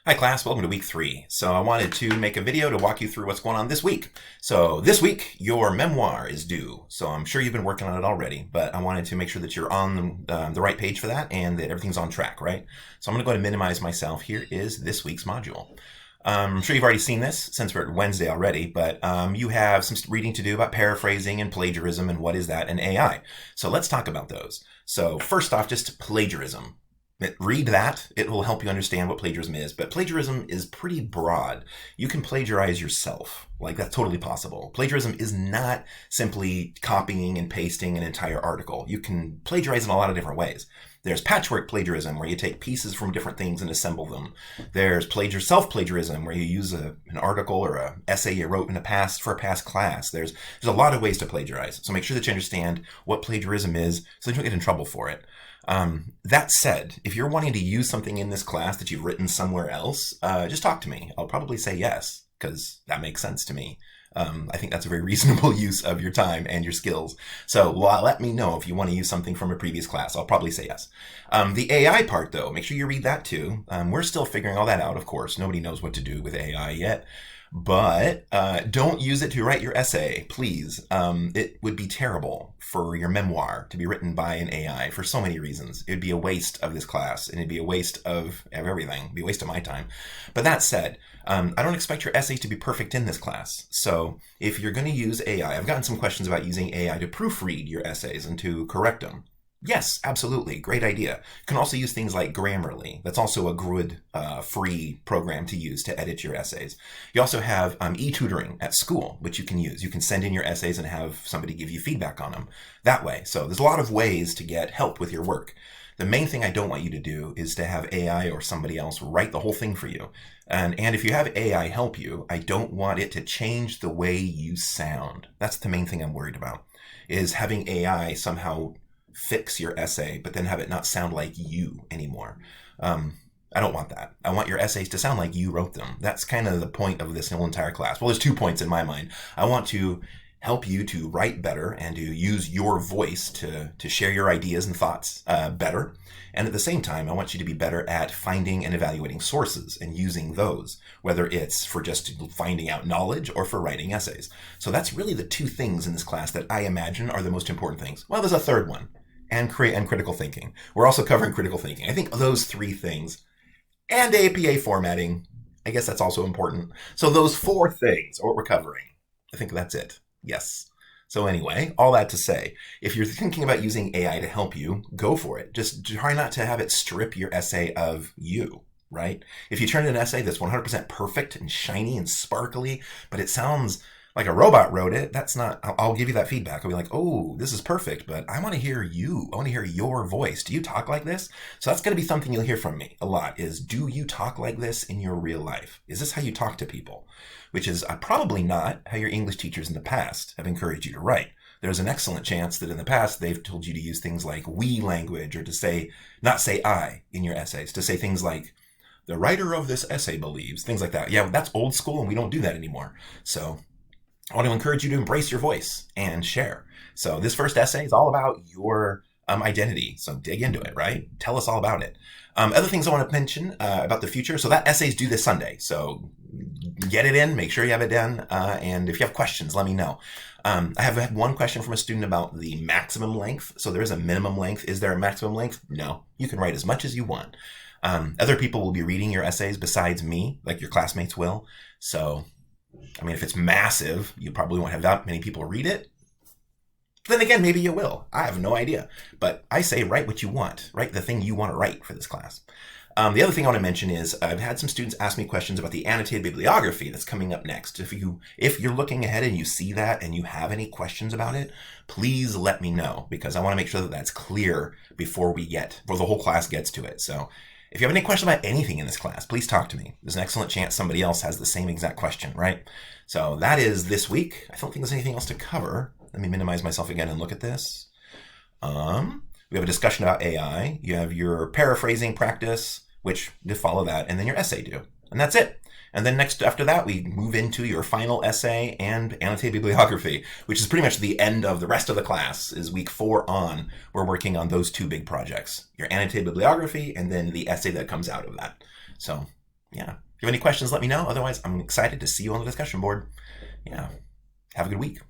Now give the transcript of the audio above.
Hi class, welcome to week 3. So I wanted to make a video to walk you through what's going on this week. So this week, your memoir is due. So I'm sure you've been working on it already, but I wanted to make sure that you're on the right page for that and that everything's on track, right? So I'm going to go ahead and minimize myself. Here is this week's module. I'm sure you've already seen this since we're at Wednesday already, but you have some reading to do about paraphrasing and plagiarism and what is that and AI. So let's talk about those. So first off, just plagiarism. Read that. It will help you understand what plagiarism is. But plagiarism is pretty broad. You can plagiarize yourself. Like, that's totally possible. Plagiarism is not simply copying and pasting an entire article. You can plagiarize in a lot of different ways. There's patchwork plagiarism, where you take pieces from different things and assemble them. There's self-plagiarism, where you use an article or an essay you wrote in a past class. There's a lot of ways to plagiarize. So make sure that you understand what plagiarism is so that you don't get in trouble for it. That said, if you're wanting to use something in this class that you've written somewhere else, just talk to me. I'll probably say yes, because that makes sense to me. I think that's a very reasonable use of your time and your skills. So let me know if you want to use something from a previous class. I'll probably say yes. The AI part, though, make sure you read that too. We're still figuring all that out, of course. Nobody knows what to do with AI yet. But don't use it to write your essay, please. It would be terrible for your memoir to be written by an AI for so many reasons. It'd be a waste of this class, and it'd be a waste of everything. It'd be a waste of my time. But that said, I don't expect your essay to be perfect in this class. So if you're going to use AI, I've gotten some questions about using AI to proofread your essays and to correct them. Yes, absolutely. Great idea. You can also use things like Grammarly. That's also a good free program to use to edit your essays. You also have e-tutoring at school, which you can use. You can send in your essays and have somebody give you feedback on them that way. So there's a lot of ways to get help with your work. The main thing I don't want you to do is to have AI or somebody else write the whole thing for you. And if you have AI help you, I don't want it to change the way you sound. That's the main thing I'm worried about, is having AI somehow fix your essay, but then have it not sound like you anymore. I don't want that. I want your essays to sound like you wrote them. That's kind of the point of this whole entire class. Well, there's 2 points in my mind. I want to help you to write better and to use your voice to share your ideas and thoughts better. And at the same time, I want you to be better at finding and evaluating sources and using those, whether it's for just finding out knowledge or for writing essays. So that's really the 2 things in this class that I imagine are the most important things. Well, there's a third one. And critical thinking. We're also covering critical thinking. I think those 3 things, and APA formatting, I guess that's also important. So those 4 things are what we're covering. I think that's it. Yes. So anyway, all that to say, if you're thinking about using AI to help you, go for it. Just try not to have it strip your essay of you, right? If you turn in an essay that's 100% perfect and shiny and sparkly, but it sounds like a robot wrote it, that's not, I'll give you that feedback. I'll be like, oh, this is perfect, but I want to hear you. I want to hear your voice. Do you talk like this? So that's going to be something you'll hear from me a lot, is, do you talk like this in your real life? Is this how you talk to people? Which is probably not how your English teachers in the past have encouraged you to write. There's an excellent chance that in the past they've told you to use things like we language, or to not say I in your essays, to say things like, the writer of this essay believes, things like that. Yeah, that's old school and we don't do that anymore. So I want to encourage you to embrace your voice and share. So this first essay is all about your identity. So dig into it, right? Tell us all about it. Other things I want to mention about the future. So that essay's due this Sunday. So get it in, make sure you have it done. And if you have questions, let me know. I have had one question from a student about the maximum length. So there is a minimum length. Is there a maximum length? No. You can write as much as you want. Other people will be reading your essays besides me, like your classmates will. So I mean, if it's massive, you probably won't have that many people read it. Then again, maybe you will. I have no idea. But I say write what you want. Write the thing you want to write for this class. The other thing I want to mention is I've had some students ask me questions about the annotated bibliography that's coming up next. If you're looking ahead and you see that and you have any questions about it, please let me know, because I want to make sure that that's clear before the whole class gets to it. So if you have any questions about anything in this class, please talk to me. There's an excellent chance somebody else has the same exact question, right? So that is this week. I don't think there's anything else to cover. Let me minimize myself again and look at this. We have a discussion about AI. You have your paraphrasing practice, which you follow that, and then your essay due. And that's it. And then after that, we move into your final essay and annotated bibliography, which is pretty much the end of the rest of the class. Is week 4 on. We're working on those 2 big projects, your annotated bibliography and then the essay that comes out of that. So Yeah. If you have any questions, let me know. Otherwise, I'm excited to see you on the discussion board. Yeah. Have a good week.